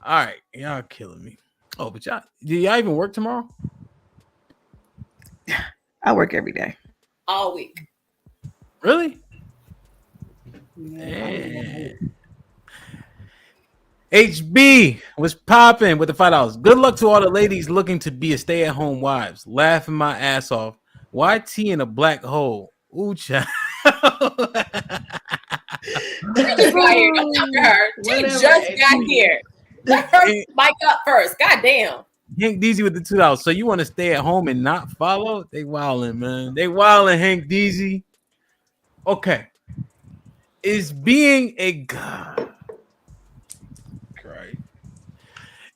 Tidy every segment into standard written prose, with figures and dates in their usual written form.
All right, y'all killing me. Oh, but do y'all even work tomorrow? I work every day. All week. Really? Yeah, HB was popping with the $5. Good luck to all the ladies looking to be a stay-at-home wives. Laughing my ass off. Why tea in a black hole? Ooh, child. She just got here. Don't talk to her. She Whatever, just got HB. here. Let her mic up first. God damn. Hank Deezy with the $2. So you want to stay at home and not follow? They wilding, man. They wilding, Hank Deezy. Okay. Is being a god. Right.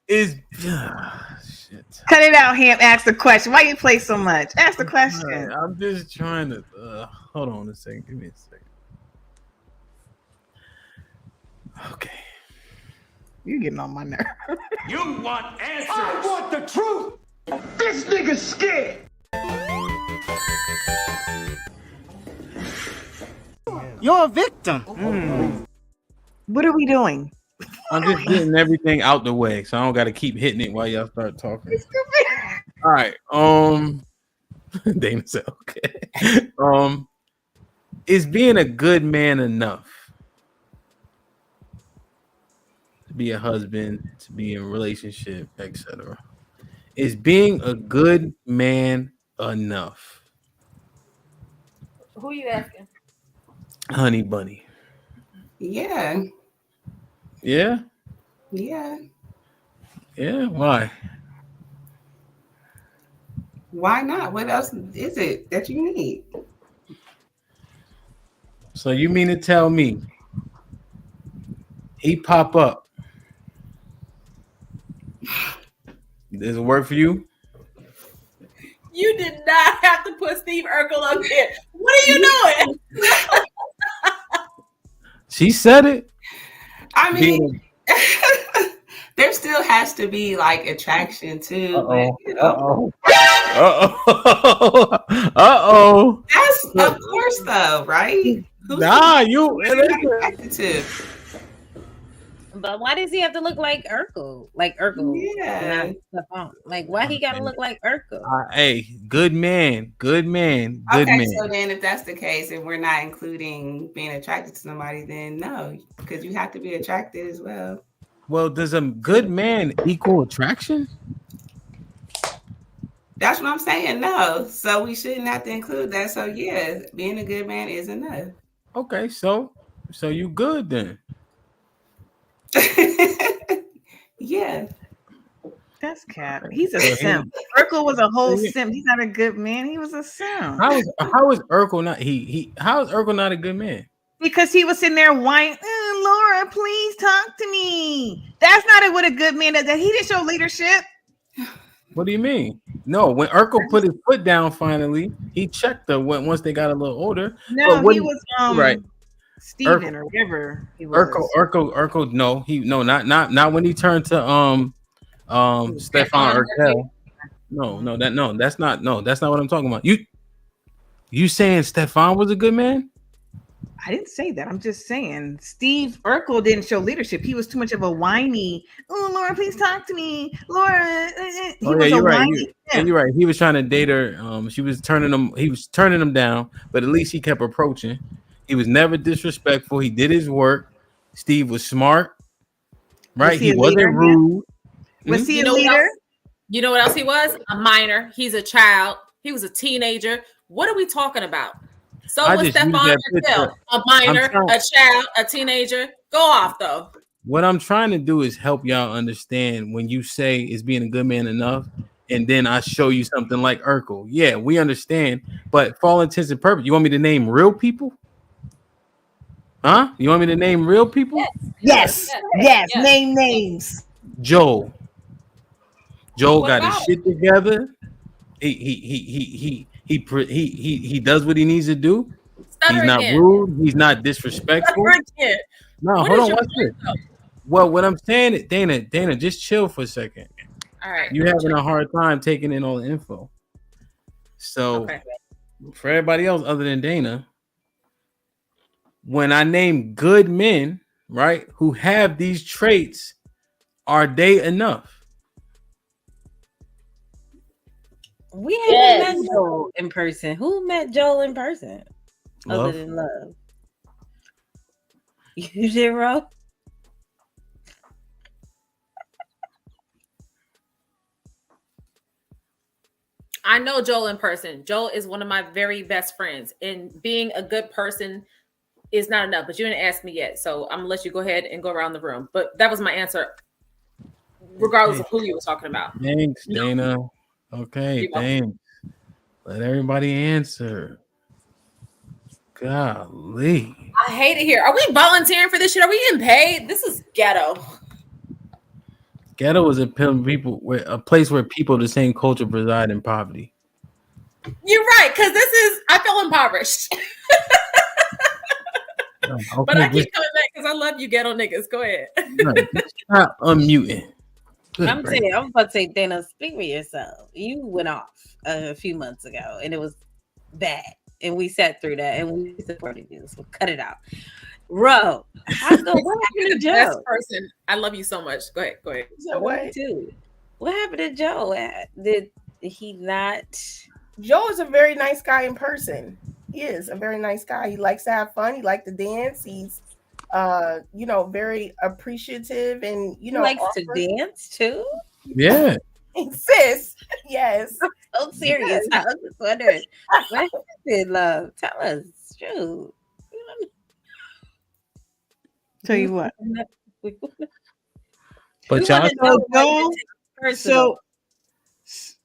Is shit. Cut it out, Ham. Ask the question. Why you play so much? Ask the question. Right, I'm just trying to hold on a second. Give me a second. Okay. You're getting on my nerve. You want answers. I want the truth. This nigga's scared. You're a victim. What are we doing? I'm just getting everything out the way, so I don't got to keep hitting it while y'all start talking. All right. Dana said, okay. Is being a good man enough to be a husband, to be in a relationship, etc.? Is being a good man enough? Who you asking? Honey Bunny. Yeah. Yeah? Yeah. Yeah? Why? Why not? What else is it that you need? So you mean to tell me he pop up? Does it work for you? You did not have to put Steve Urkel up here. What are you doing? She said it. I mean, there still has to be like attraction too. Uh-oh. But, you know, Uh-oh. that's of course though, right? Who's You attracted to? But why does he have to look like Urkel? Like Urkel. Yeah. Like why he gotta look like Urkel? Hey, good man. Okay, Man. so then if that's the case, and we're not including being attracted to somebody, then no, because you have to be attracted as well. Well, does a good man equal attraction? That's what I'm saying. No, so we shouldn't have to include that. So yeah, being a good man is enough. Okay, so you good then. Yeah. That's cap. He's a simp. Urkel was a whole simp. He's not a good man. He was a simp. How is Urkel not how is Urkel not a good man? Because he was sitting there whining, Laura, please talk to me. That's not what a good man does. He didn't show leadership. What do you mean? No, when Urkel put his foot down finally, he checked her once they got a little older. No, he was right. Steven or whatever he was. Urkel, not when he turned to Stefan Urkel. That's not what I'm talking about. You saying Stefan was a good man? I didn't say that. I'm just saying Steve Urkel didn't show leadership. He was too much of a whiny. Oh, Laura, please talk to me, Laura. You're right. He was trying to date her. He was turning him down, but at least he kept approaching. He was never disrespectful. He did his work. Steve was smart, right? He wasn't rude. Was he a leader? You know what else he was? A minor. He's a child. He was a teenager. What are we talking about? So was Stefan Urkel, a minor, a child, a teenager. Go off though. What I'm trying to do is help y'all understand when you say is being a good man enough, and then I show you something like Urkel. Yeah, we understand, but for all intents and purposes, you want me to name real people? Huh? You want me to name real people? Yes. Name names. Joel got his shit together. He does what he needs to do. He's not rude. He's not disrespectful. No, hold on. Watch this. Well, what I'm saying is, Dana, just chill for a second. All right. You're having a hard time taking in all the info. So, for everybody else other than Dana, when I name good men, right, who have these traits, Are they enough? We haven't met Joel in person. Who met Joel in person? Love. Other than Love. You did, Ro? I know Joel in person. Joel is one of my very best friends, and being a good person is not enough. But you didn't ask me yet, so I'm gonna let you go ahead and go around the room. But that was my answer, regardless of who you were talking about. Thanks, Dana. Okay, thanks. Let everybody answer. Golly. I hate it here. Are we volunteering for this shit? Are we getting paid? This is ghetto. Ghetto is a place where people of the same culture reside in poverty. You're right, because I feel impoverished. Okay, but I keep coming back because I love you, ghetto niggas. Go ahead. Stop unmuting. I'm about to say, Dana, speak for yourself. You went off a few months ago, and it was bad, and we sat through that, and we supported you. So cut it out, Ro. What happened to Joe? Best person. I love you so much. Go ahead. So what? Too. What happened to Joe? Did he not? Joe is a very nice guy in person. He is a very nice guy. He likes to have fun. He likes to dance. He's very appreciative, and he likes to dance too. Yeah. Sis, yes. I'm so serious. Yes. I was just wondering what happened, love. Tell us. Shoot. Tell you what. But y'all so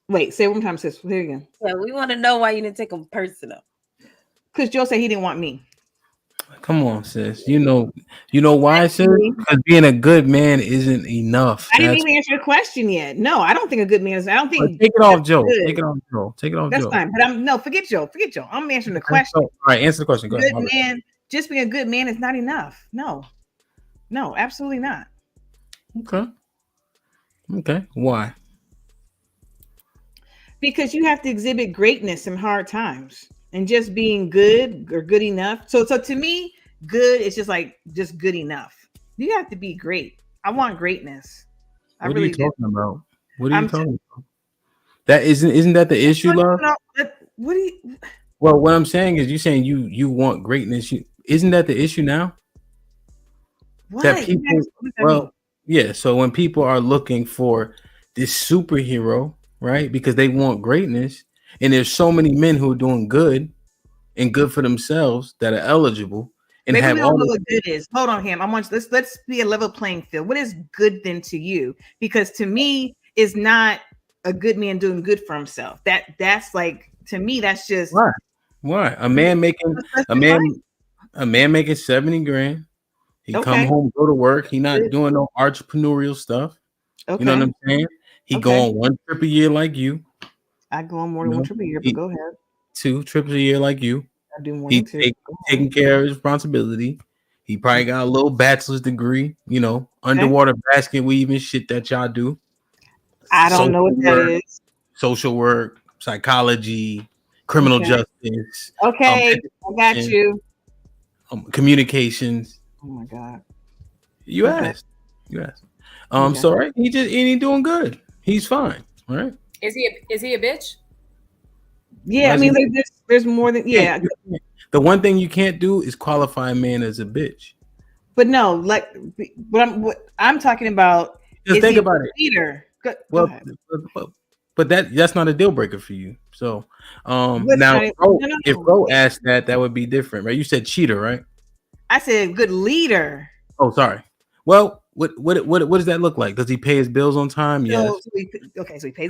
wait, say it one time, sis. Here again. Yeah, we want to know why you didn't take him personal. Because Joe said he didn't want me. Come on, sis. You know why, sis? Because being a good man isn't enough. I didn't even answer your question yet. No, I don't think a good man is. I don't think. Take it off, Joe. Take it off, Joe. Take it off, That's Joe. fine. But forget Joe. Forget Joe. I'm answering the question. All right, answer the question. Go ahead. Good man. Just being a good man is not enough. No, absolutely not. Okay. Why? Because you have to exhibit greatness in hard times. And just being good or good enough. So to me, good is just good enough. You have to be great. I want greatness. What are you talking about? What are you talking about? That isn't that the issue, love? What do you? Well, what I'm saying is, you saying you want greatness. Isn't that the issue now? What? That people, yeah. So when people are looking for this superhero, right? Because they want greatness. And there's so many men who are doing good and good for themselves that are eligible and Maybe have we all don't know what good is. Hold on, Ham. Let's be a level playing field. What is good then to you? Because to me, is not a good man doing good for himself. That's like, to me, that's just why a man making 70 grand. He come home, go to work. He not doing no entrepreneurial stuff. You know what I'm saying? He go on one trip a year like you. I go on more than one trip a year, but go ahead. 2 trips a year like you. I do more than 2. Taking care of his responsibility. He probably got a little bachelor's degree, underwater basket weaving shit that y'all do. I don't know what that is. Social work, psychology, criminal justice. Okay, I got you. Communications. Oh my God. You asked. So right, he doing good. He's fine, right? Is he a bitch? Yeah, I mean, there's more than The one thing you can't do is qualify a man as a bitch. But no, what I'm talking about. Just think about it. Leader. Go ahead. But that's not a deal breaker for you. So now, if Ro asked that would be different, right? You said cheater, right? I said good leader. Oh, sorry. Well, what does that look like? Does he pay his bills on time? Yes. So he pays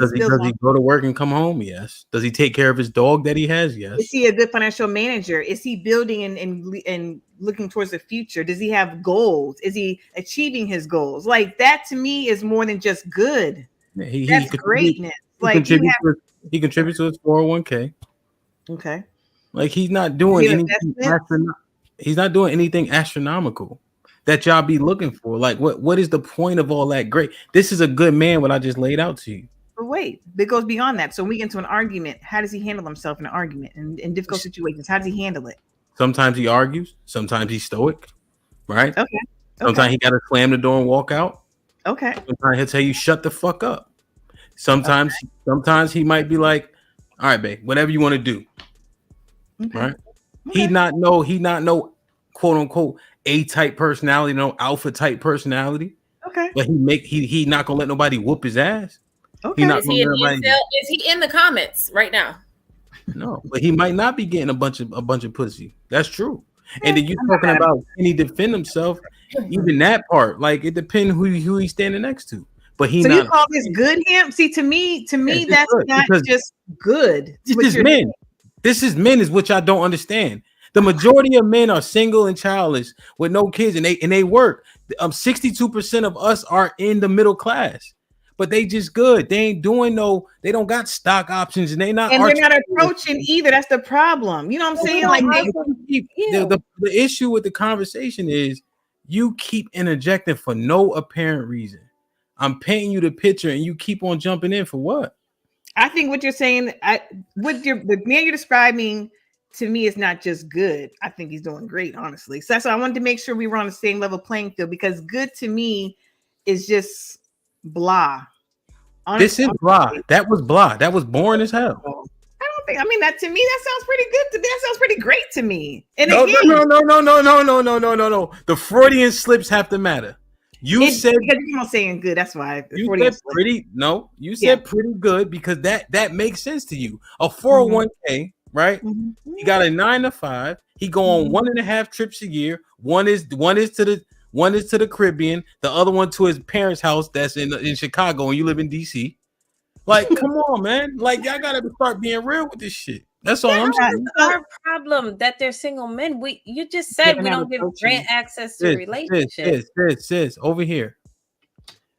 his bills. Does he go to work and come home? Yes. Does he take care of his dog that he has? Yes. Is he a good financial manager? Is he building and looking towards the future? Does he have goals? Is he achieving his goals? Like, that to me is more than just good. Yeah, that's greatness. He contributes to his 401k. Okay. Like, he's not doing anything. He's not doing anything astronomical that y'all be looking for. Like, what is the point of all that? Great. This is a good man. What I just laid out to you. But wait, it goes beyond that. So when we get into an argument, how does he handle himself in an argument and in difficult situations? How does he handle it? Sometimes he argues. Sometimes he's stoic. Right. Okay. Sometimes he got to slam the door and walk out. Okay. Sometimes he'll tell you shut the fuck up. Sometimes he might be like, all right, babe, whatever you want to do. Okay. Right? Okay. He not know quote unquote A type personality, no alpha type personality. Okay. But he not gonna let nobody whoop his ass. Okay. Is he in the comments right now? No, but he might not be getting a bunch of pussy. That's true. And then you talking about can he defend himself? Even that part, like it depends who he's standing next to. But he so not. You call this good, him? See, to me, Yes, that's not just good. This is men. This is men is what y'all don't understand. The majority of men are single and childless with no kids, and they work. 62% of us are in the middle class, but they just good. They ain't doing they don't got stock options, and they're not approaching either. That's the problem. You know what I'm saying? Like the issue with the conversation is you keep interjecting for no apparent reason. I'm painting you the picture, and you keep on jumping in for what? I think what you're saying, the man you're describing to me is not just good. I think he's doing great, honestly. So that's why I wanted to make sure we were on the same level playing field, because good to me is just blah. Honestly, this is blah. That was blah. That was boring as hell. I don't think. I mean, that to me, that sounds pretty good. That sounds pretty great to me. And no. again, The Freudian slips have to matter. You said because you're not saying good. That's why you said pretty. No, you said pretty good because that makes sense to you. A 401k, right? Mm-hmm. He got a 9 to 5. He go on 1.5 trips a year. One is to the Caribbean. The other one to his parents' house that's in Chicago, and you live in DC. Like, come on, man! Like, y'all gotta start being real with this shit. That's all I'm saying. Our problem that they're single men. You just said we don't give grant access to relationships. Sis, over here.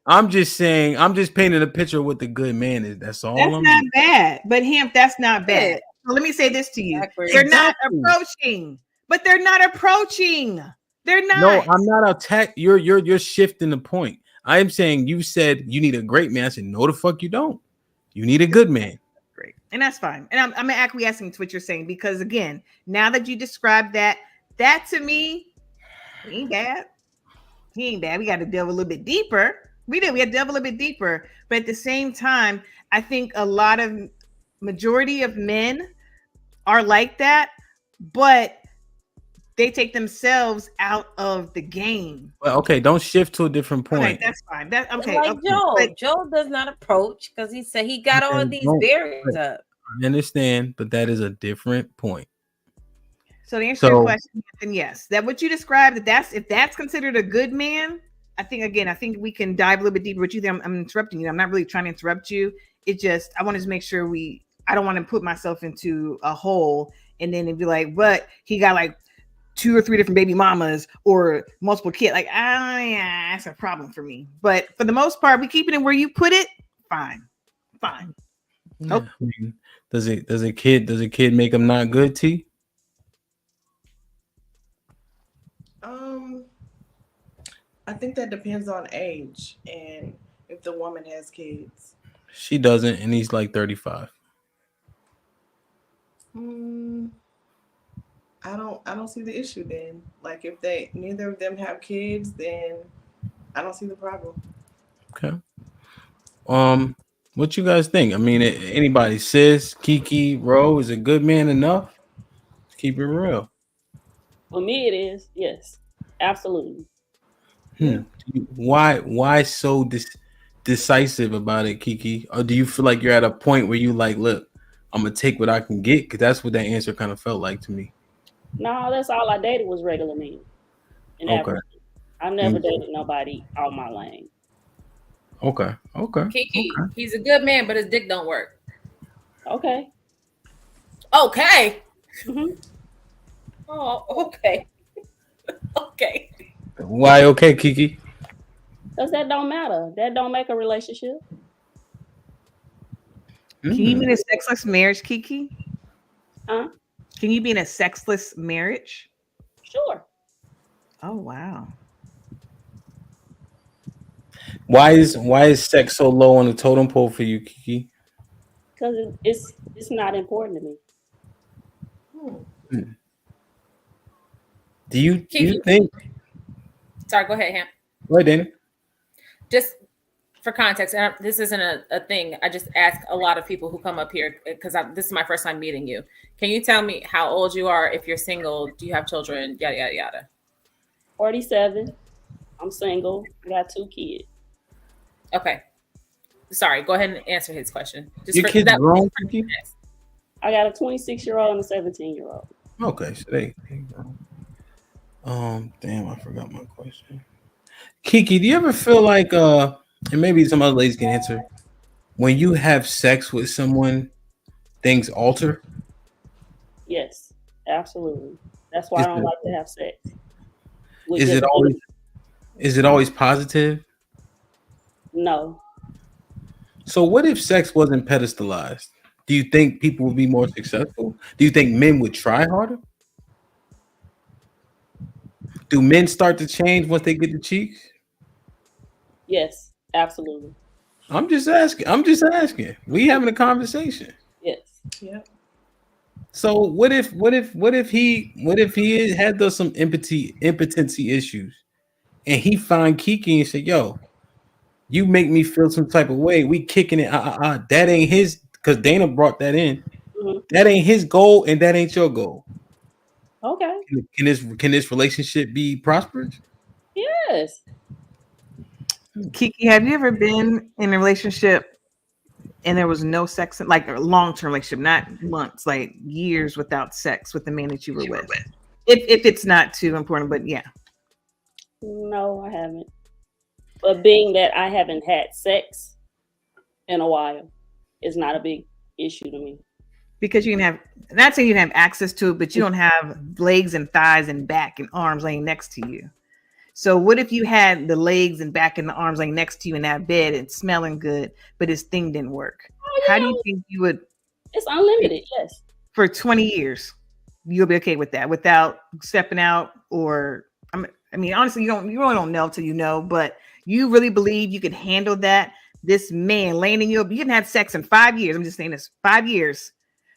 I'm just saying. I'm just painting a picture of what the good man is. That's all. That's not bad, but that's not bad. So let me say this to you: they're not approaching, but they're not approaching. They're not. No, I'm not attack. You're shifting the point. I am saying you said you need a great man. I said no, the fuck you don't. You need a good man. Great, and that's fine. And I'm acquiescing to what you're saying because again, now that you described that to me, he ain't bad. He ain't bad. We got to delve a little bit deeper. We had to delve a little bit deeper, but at the same time, I think a lot of majority of men are like that, but they take themselves out of the game. Well, okay, don't shift to a different point. Okay, that's fine. That's okay. Like Joe. Joe does not approach because he said he got all these barriers up. I understand, but that is a different point. So to answer your question, then yes, that what you described, if that's considered a good man, I think we can dive a little bit deeper with you there. I'm interrupting you. I'm not really trying to interrupt you. It just I want to make sure I don't want to put myself into a hole and then it'd be like, but he got like 2 or 3 different baby mamas or multiple kids. Like, yeah, that's a problem for me. But for the most part, we keeping it where you put it. Fine. Yeah, I mean, does a kid make him not good, T? I think that depends on age and if the woman has kids. She doesn't, and he's like 35. I don't see the issue then. Like if neither of them have kids, then I don't see the problem. Okay. What you guys think? I mean, anybody, Sis, Kiki, Ro, is a good man enough? Keep it real. For me, it is. Yes, absolutely. Why so decisive about it, Kiki? Or do you feel like you're at a point where you like, look, I'm gonna take what I can get? Because that's what that answer kind of felt like to me. No, that's all I dated was regular men. Okay. I never dated nobody out my lane. Okay. Kiki, he's a good man, but his dick don't work. Okay. Mm-hmm. Oh, okay. Okay. Why okay, Kiki? Because that don't matter. That don't make a relationship. Can you be in a sexless marriage, Kiki? Huh? Can you be in a sexless marriage? Sure. Oh wow. Why is sex so low on the totem pole for you, Kiki? Because it's not important to me. Do you think? Sorry, go ahead, Ham. Go ahead, Danny. just for context, and this isn't a thing. I just ask a lot of people who come up here because this is my first time meeting you. Can you tell me how old you are? If you're single, do you have children? Yada yada yada. 47. I'm single. I got 2 kids. Okay. Sorry. Go ahead and answer his question. Just your kids grown? I got a 26-year-old and a 17-year-old. Okay, so they damn, I forgot my question. Kiki, do you ever feel like and maybe some other ladies can answer, when you have sex with someone, things alter? Yes, absolutely. That's why I don't like to have sex. Is it always positive? No. So what if sex wasn't pedestalized? Do you think people would be more successful? Do you think men would try harder? Do men start to change once they get the cheeks? Yes, absolutely. I'm just asking. We having a conversation. Yes. Yeah. So what if he had some impotency issues, and he find Kiki and say, "Yo, you make me feel some type of way. We kicking it. That ain't his." Because Dana brought that in. Mm-hmm. That ain't his goal, and that ain't your goal. Okay. Can this relationship be prosperous? Yes. Kiki, have you ever been in a relationship and there was no sex, like a long-term relationship, not months, like years without sex with the man that you were with? If it's not too important, but yeah. No, I haven't. But being that I haven't had sex in a while is not a big issue to me. Because you can have, not saying you can have access to it, but you don't have legs and thighs and back and arms laying next to you. So what if you had the legs and back and the arms laying next to you in that bed and smelling good, but his thing didn't work? Oh, yeah. How do you think you would? It's unlimited, yes. For 20 years, you'll be okay with that without stepping out, or I mean, honestly, you really don't know till you know, but you really believe you could handle that? This man laying in you didn't have sex in 5 years. I'm just saying this, 5 years.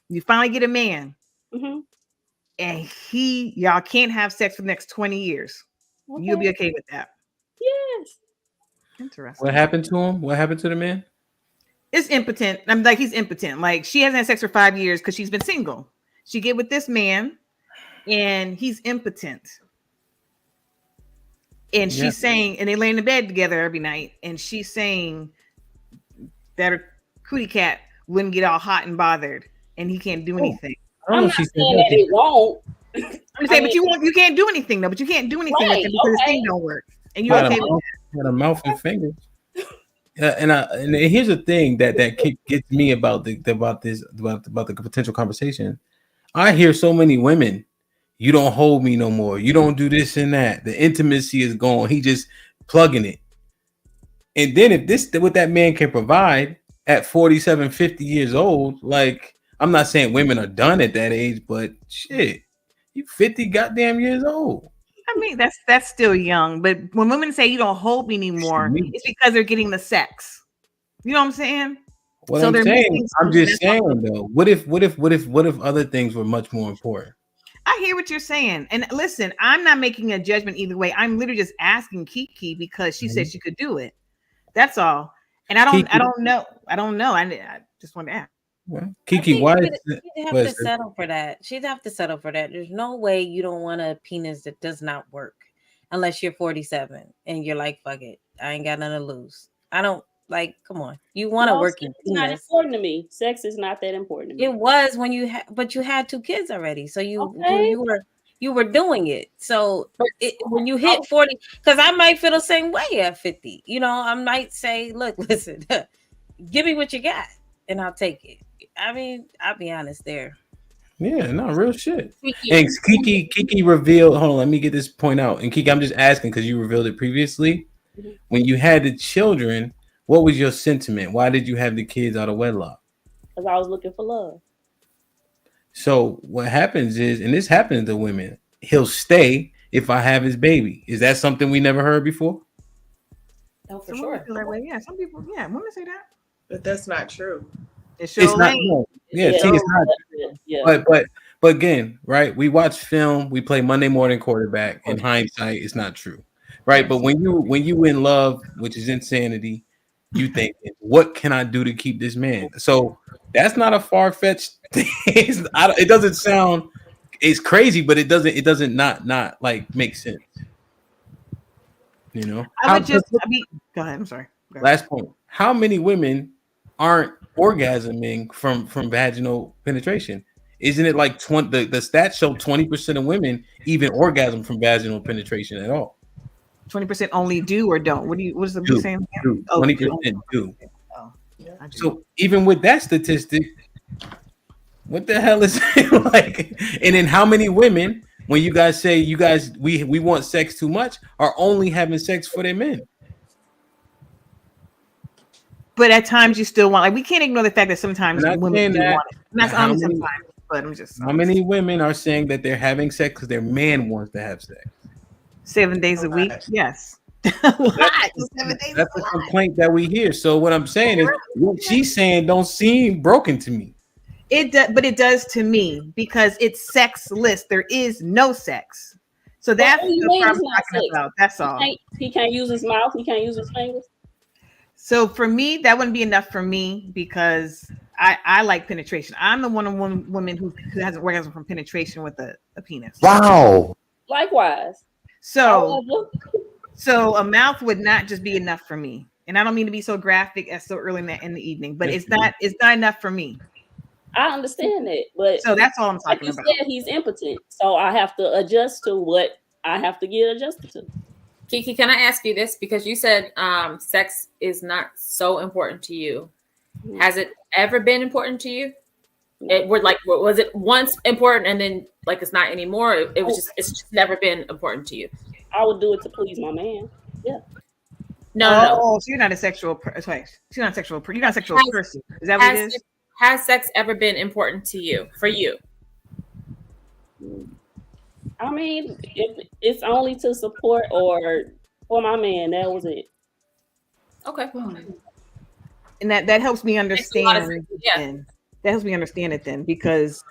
You finally get a man, mm-hmm. and y'all can't have sex for the next 20 years. Okay. You'll be okay with that. Yes. Interesting. What happened to him? What happened to the man? It's impotent. I'm like, he's impotent. Like, she hasn't had sex for 5 years because she's been single. She get with this man, and he's impotent. And she's saying, and they lay in the bed together every night, and she's saying that her cootie cat wouldn't get all hot and bothered, and he can't do anything. I'm not saying that it won't. I'm just saying, but you can't do anything though. But you can't do anything with it because the thing don't work, and you're okay with that. Got a mouth and fingers. And here's the thing that gets me about the potential conversation. I hear so many women, you don't hold me no more. You don't do this and that. The intimacy is gone. He just plugging it. And then if this what that man can provide at 47, 50 years old, like, I'm not saying women are done at that age, but shit, you 50 goddamn years old. I mean, that's still young. But when women say you don't hold me anymore, it's because they're getting the sex. You know what I'm saying? What so I'm just saying though. What if other things were much more important? I hear what you're saying. And listen, I'm not making a judgment either way. I'm literally just asking Kiki because she said she could do it. That's all. And I don't know. I just want to ask. Well, Kiki, why? She'd have to settle for that. She'd have to settle for that. There's no way you don't want a penis that does not work unless you're 47 and you're like, fuck it, I ain't got nothing to lose. I don't like. Come on, you want a working penis? It's not important to me. Sex is not that important to me. It was when you but you had 2 kids already, so you were doing it. So when you hit 40, because I might feel the same way at 50. You know, I might say, look, listen, give me what you got, and I'll take it. I mean, I'll be honest there. Yeah, no, real shit. And Kiki revealed, hold on, let me get this point out. And Kiki, I'm just asking because you revealed it previously. Mm-hmm. When you had the children, what was your sentiment? Why did you have the kids out of wedlock? Because I was looking for love. So what happens is, and this happens to women, he'll stay if I have his baby. Is that something we never heard before? Oh, for sure. Feel that way. Yeah, some people, women say that. But that's not true. It's not. No. Yeah, see, it's not. Yeah. But again, right? We watch film. We play Monday morning quarterback. In hindsight, it's not true, right? But when you in love, which is insanity, you think, what can I do to keep this man? So that's not a far-fetched thing. It doesn't sound, it's crazy, but it doesn't not like make sense. You know, I would just go ahead. I'm sorry. Go ahead. Last point. How many women aren't orgasming from vaginal penetration? Isn't it like 20? The stats show 20% of women even orgasm from vaginal penetration at all. 20% only do or don't. What is the big saying? 20% do. So even with that statistic, what the hell is it like? And then how many women, when you guys say we want sex too much, are only having sex for their men? But at times you still want, like, we can't ignore the fact that sometimes women do want it. And that's sometimes, but I'm just. How many women are saying that they're having sex because their man wants to have sex? 7 days a week, yes. That's a complaint that we hear. So what I'm saying is, what she's saying don't seem broken to me. But it does to me because it's sexless. There is no sex. So that's what I'm talking about. That's all. He can't use his mouth. He can't use his fingers. So for me, that wouldn't be enough for me because I like penetration. I'm the one woman who has an orgasm from penetration with a penis. Wow. Likewise. So a mouth would not just be enough for me. And I don't mean to be so graphic as so early in the evening, but it's not enough for me. I understand that, but so that's all I'm talking about. Said, he's impotent, so I have to adjust to what I have to get adjusted to. Kiki, can I ask you this? Because you said sex is not so important to you. Has it ever been important to you? Was it once important and then like it's not anymore? It's just never been important to you. I would do it to please my man. Yeah. No. So you're not a sexual person. You're not a sexual person. Is that what it is? Has sex ever been important to you? For you? I mean, if it's only to support or for my man, that was it. Okay. And that helps me understand. That helps me understand it then, because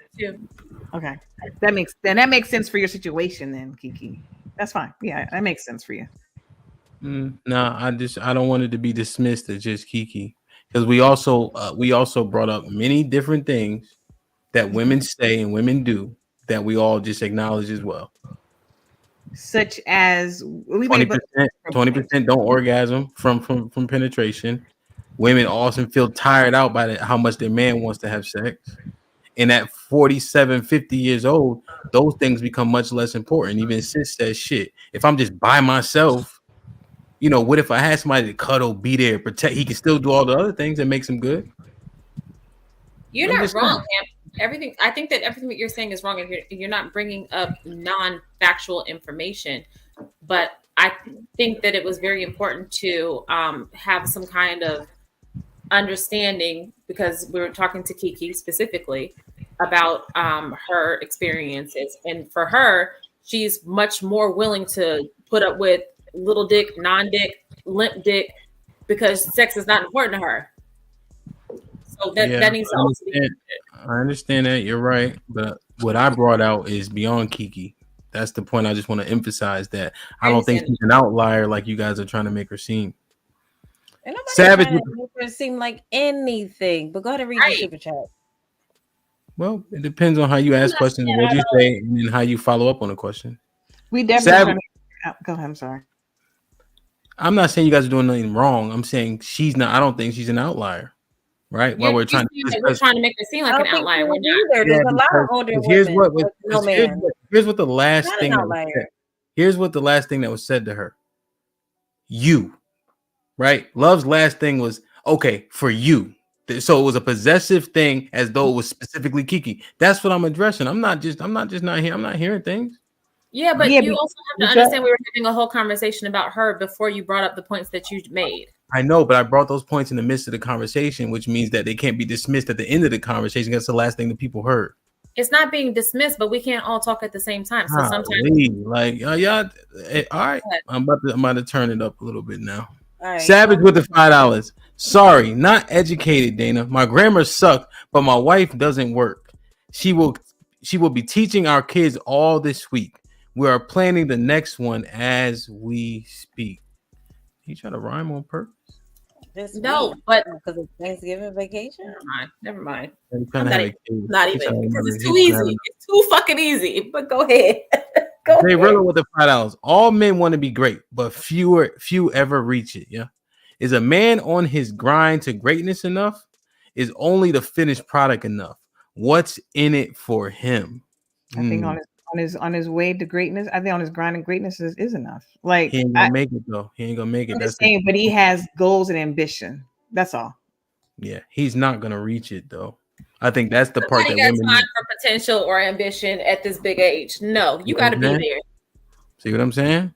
okay, that makes sense for your situation then, Kiki. That's fine. Yeah, that makes sense for you. No, I don't want it to be dismissed as just Kiki, because we also brought up many different things that women say and women do that we all just acknowledge as well. Such as 20% don't orgasm from penetration. Women often feel tired out by how much their man wants to have sex. And at 47, 50 years old, those things become much less important. Even sis says, shit, if I'm just by myself, what if I had somebody to cuddle, be there, protect? He can still do all the other things that makes him good. You're not wrong, Cam. I think that everything that you're saying is wrong. If you're not bringing up non-factual information, but I think that it was very important to have some kind of understanding, because we were talking to Kiki specifically about her experiences, and for her, she's much more willing to put up with little dick, non-dick, limp dick, because sex is not important to her. So that needs to also be. I understand that, you're right, but what I brought out is beyond Kiki. That's the point I just want to emphasize, that I don't think she's an outlier like you guys are trying to make her seem. And Savage make her seem like anything, but go ahead and read the super chat. Well, it depends on how you ask questions, what you say, and then how you follow up on a question. We definitely go ahead. I'm sorry. I'm not saying you guys are doing nothing wrong. I'm saying I don't think she's an outlier. Right? While we're trying to make her seem like an outlier. We're not. There's a lot of older women. Here's what the last thing. Here's what the last thing that was said to her. You, right? Love's last thing was okay for you. So it was a possessive thing, as though it was specifically Kiki. That's what I'm addressing. I'm not hearing things. Yeah, but you also have to understand we were having a whole conversation about her before you brought up the points that you made. I know, but I brought those points in the midst of the conversation, which means that they can't be dismissed at the end of the conversation. That's the last thing that people heard. It's not being dismissed, but we can't all talk at the same time. So sometimes, y'all, all right. I'm about to turn it up a little bit now. Right. Savage with the $5. Sorry, not educated, Dana. My grammar sucked, but my wife doesn't work. She will be teaching our kids all this week. We are planning the next one as we speak. You trying to rhyme on purpose? No, but because it's Thanksgiving vacation. Never mind. I'm not even because it's too easy. It's too fucking easy. But go ahead. Hey, Rilla with the $5. All men want to be great, but few ever reach it. Yeah, is a man on his grind to greatness enough? Is only the finished product enough? What's in it for him? I think on his way to greatness, I think on his grind and greatness is enough. Like he ain't gonna make it though. He ain't gonna make it. I'm just saying, but he has goals and ambition. That's all. Yeah, he's not gonna reach it though. I think that's the part that got women time for potential or ambition at this big age. No, you got to be there. See what I'm saying?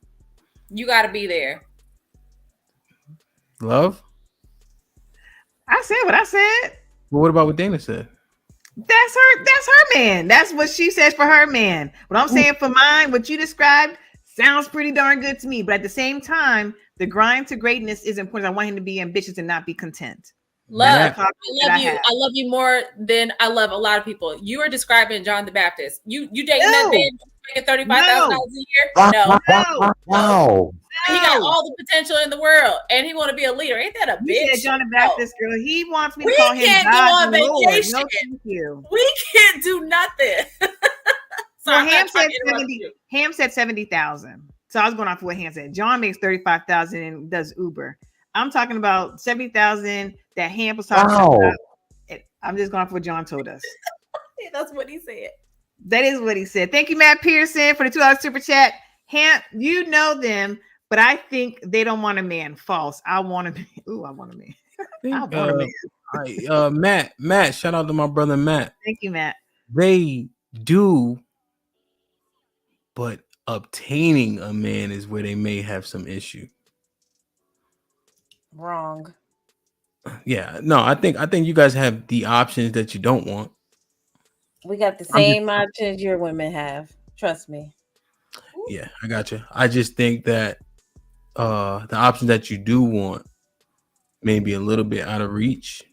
You got to be there. Love. I said what I said. Well, what about what Dana said? That's her man. That's what she says for her man. What I'm saying for mine, what you described sounds pretty darn good to me. But at the same time, the grind to greatness is important. I want him to be ambitious and not be content. Love, I love you. I love you more than I love a lot of people. You are describing John the Baptist. You dating that man making $35,000 a year? No. Wow. He got all the potential in the world, and he want to be a leader. Ain't that a bitch? Said John the Baptist girl. He wants me to call him God and Lord. No, thank you. We can't do nothing. So Ham said 70,000. So I was going off of what Ham said. John makes 35,000 and does Uber. I'm talking about 70,000 that Ham was talking about. I'm just going off what John told us. That's what he said. That is what he said. Thank you, Matt Pearson, for the $2 super chat. Ham, you know them, but I think they don't want a man. False. I want a man. Ooh, I want a man. I want a man. Matt, shout out to my brother Matt. Thank you, Matt. They do, but obtaining a man is where they may have some issue. Wrong. Yeah, no, I think you guys have the options that you don't want. We got the same options your women have. Trust me. Yeah, I got you. I just think that the options that you do want may be a little bit out of reach.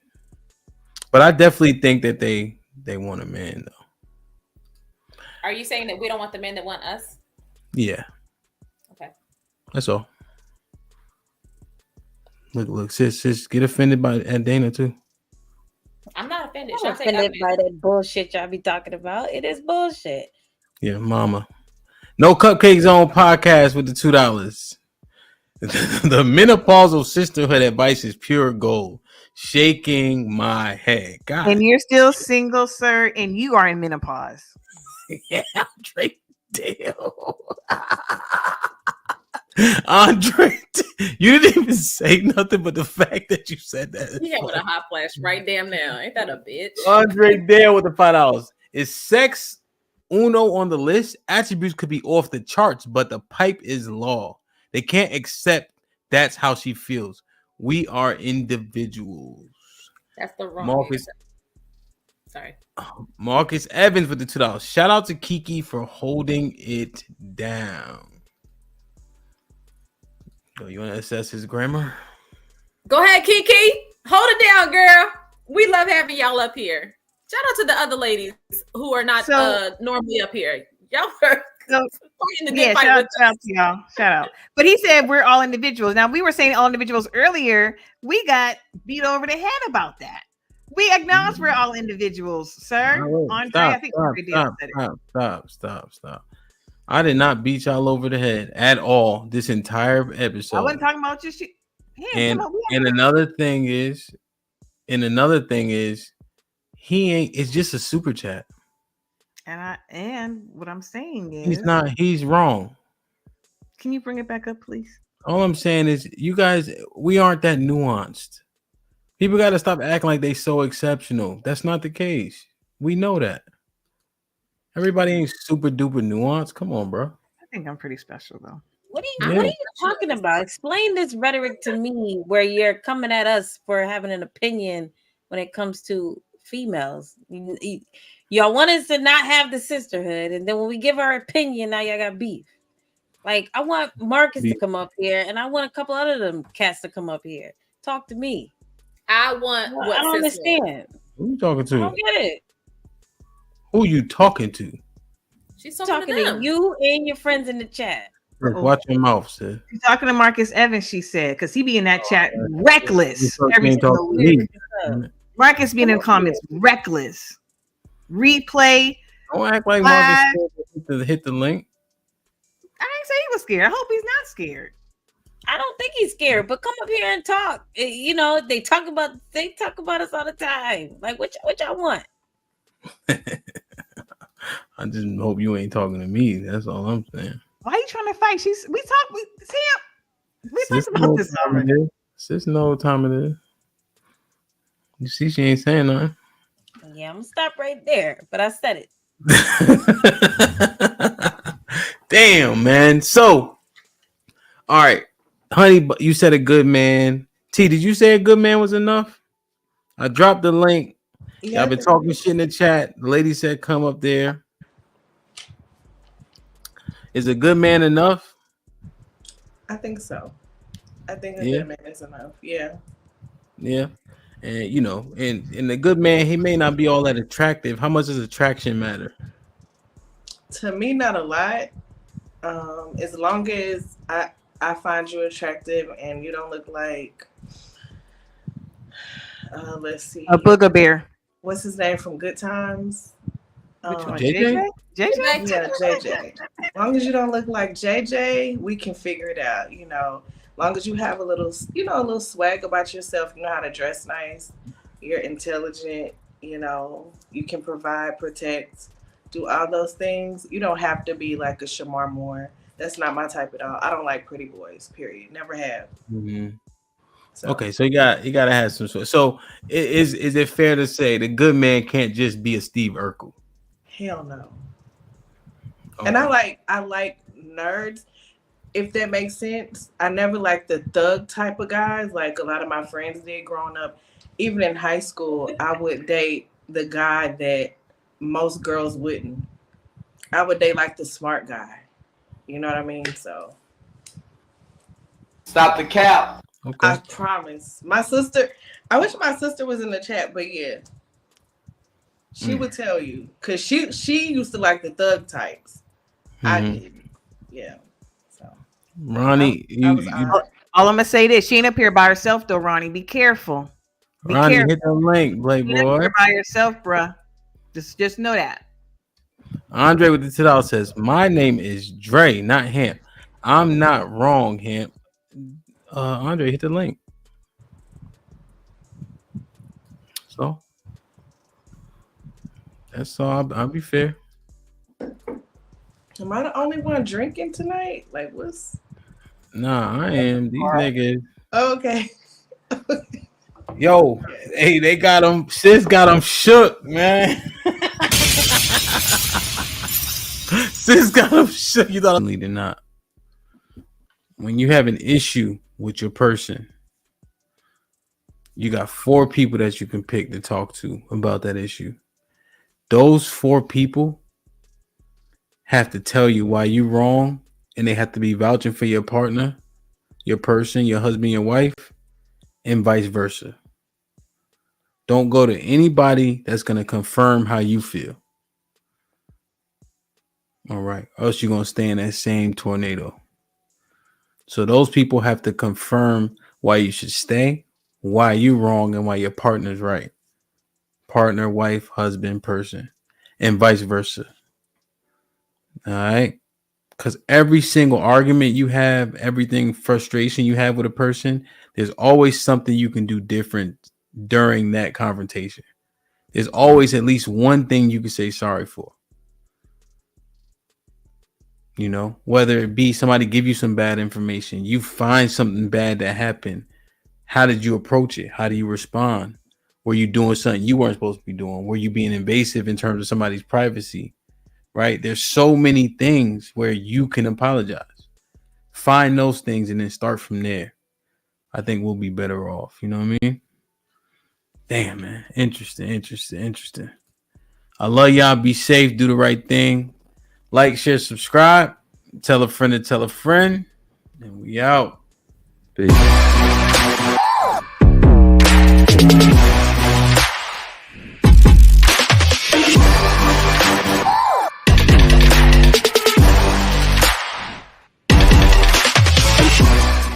But I definitely think that they want a man though. Are you saying that we don't want the men that want us? Yeah. Okay. That's all. Look, sis, get offended by Dana too. I'm not offended. I'm offended by that bullshit y'all be talking about. It is bullshit. Yeah, mama. No Cupcake Zone podcast with the $2. The menopausal sisterhood advice is pure gold. Shaking my head. God. And you're still single, sir, and you are in menopause. Yeah, Andre Dale. Andre, you didn't even say nothing, but the fact that you said that. He had with a hot flash right damn now. Ain't that a bitch? Andre Dale with the $5. Is sex uno on the list? Attributes could be off the charts, but the pipe is law. They can't accept that's how she feels. We are individuals. That's the wrong Marcus. answer. Sorry. Marcus Evans with the $2. Shout out to Kiki for holding it down. You want to assess his grammar? Go ahead, Kiki. Hold it down, girl. We love having y'all up here. Shout out to the other ladies who are not normally up here. Y'all are shout out to y'all. Shout out. But he said we're all individuals. Now, we were saying all individuals earlier. We got beat over the head about that. We acknowledge we're all individuals, sir. Andre, Stop. I did not beat y'all over the head at all this entire episode. I wasn't talking about just and another thing is, he ain't. It's just a super chat. And what I'm saying is, he's not. He's wrong. Can you bring it back up, please? All I'm saying is, you guys, we aren't that nuanced. People got to stop acting like they so exceptional. That's not the case. We know that. Everybody ain't super duper nuanced. Come on, bro. I think I'm pretty special though. What are you talking about? Explain this rhetoric to me where you're coming at us for having an opinion when it comes to females. Y'all want us to not have the sisterhood, and then when we give our opinion, now y'all got beef. Like, I want Marcus to come up here, and I want a couple other them cats to come up here. Talk to me. I want what I don't understand. Who you talking to? I don't get it. Who you talking to? She's talking to you and your friends in the chat. Watch your mouth, sis. She's talking to Marcus Evans, she said, because he be in that chat reckless every single week. Marcus being in the comments reckless. Replay. Don't act like Marcus hit the link. I didn't say he was scared. I hope he's not scared. I don't think he's scared, but come up here and talk. You know, they talk about us all the time. Like, what y'all want? I just hope you ain't talking to me. That's all I'm saying. Why are you trying to fight? We talked about this already. Sis know what time it is. You see, she ain't saying nothing. Yeah, I'm gonna stop right there, but I said it. Damn, man. So, all right, honey, you said a good man. T, did you say a good man was enough? I dropped the link. Y'all been talking shit in the chat. The lady said come up there. Is a good man enough? I think so. I think a good man is enough. Yeah. Yeah. And you know, and the good man, he may not be all that attractive. How much does attraction matter? To me, not a lot. As long as I find you attractive and you don't look like let's see, a booger bear. What's his name from Good Times? Which one? JJ? JJ? Yeah, JJ. As long as you don't look like JJ, we can figure it out. You know, as long as you have a little swag about yourself, you know how to dress nice, you're intelligent, you know, you can provide, protect, do all those things. You don't have to be like a Shamar Moore. That's not my type at all. I don't like pretty boys, period. Never have. Mm-hmm. So. Okay, so you gotta have some sort. So is it fair to say the good man can't just be a Steve Urkel? Hell no. Okay. And I like nerds, if that makes sense. I never liked the thug type of guys like a lot of my friends did growing up. Even in high school, I would date the guy that most girls wouldn't. I would date like the smart guy. You know what I mean? So stop the cap. Okay. I promise. My sister, I wish my sister was in the chat, but yeah. She would tell you. Because she used to like the thug types. I didn't. Yeah. So Ronnie, all I'm gonna say this, she ain't up here by herself though, Ronnie. Be careful. Ronnie, hit the link, Playboy. By yourself, bruh. Just know that. Andre with the $10 says, my name is Dre, not Hamp. I'm not wrong, Hamp. Andre, hit the link. So that's all. I'll be fair. Am I the only one drinking tonight? Like, what's? Nah, I am. These niggas. Okay. Yo, hey, they got him. Sis got him shook, man. Sis got him shook. You thought they're not. When you have an issue with your person, you got 4 people that you can pick to talk to about that issue. Those 4 people have to tell you why you're wrong, and they have to be vouching for your partner, your person, your husband, your wife, and vice versa. Don't go to anybody that's going to confirm how you feel. All right. Or else you're going to stay in that same tornado. So those people have to confirm why you should stay, why you're wrong, and why your partner's right. Partner, wife, husband, person, and vice versa. All right. Because every single argument you have, everything frustration you have with a person, there's always something you can do different during that confrontation. There's always at least one thing you can say sorry for. You know, whether it be somebody give you some bad information, you find something bad that happened. How did you approach it? How do you respond? Were you doing something you weren't supposed to be doing? Were you being invasive in terms of somebody's privacy? Right? There's so many things where you can apologize. Find those things and then start from there. I think we'll be better off. You know what I mean? Damn, man. Interesting. I love y'all. Be safe. Do the right thing. Like, share, subscribe. Tell a friend to tell a friend. And we out. Peace.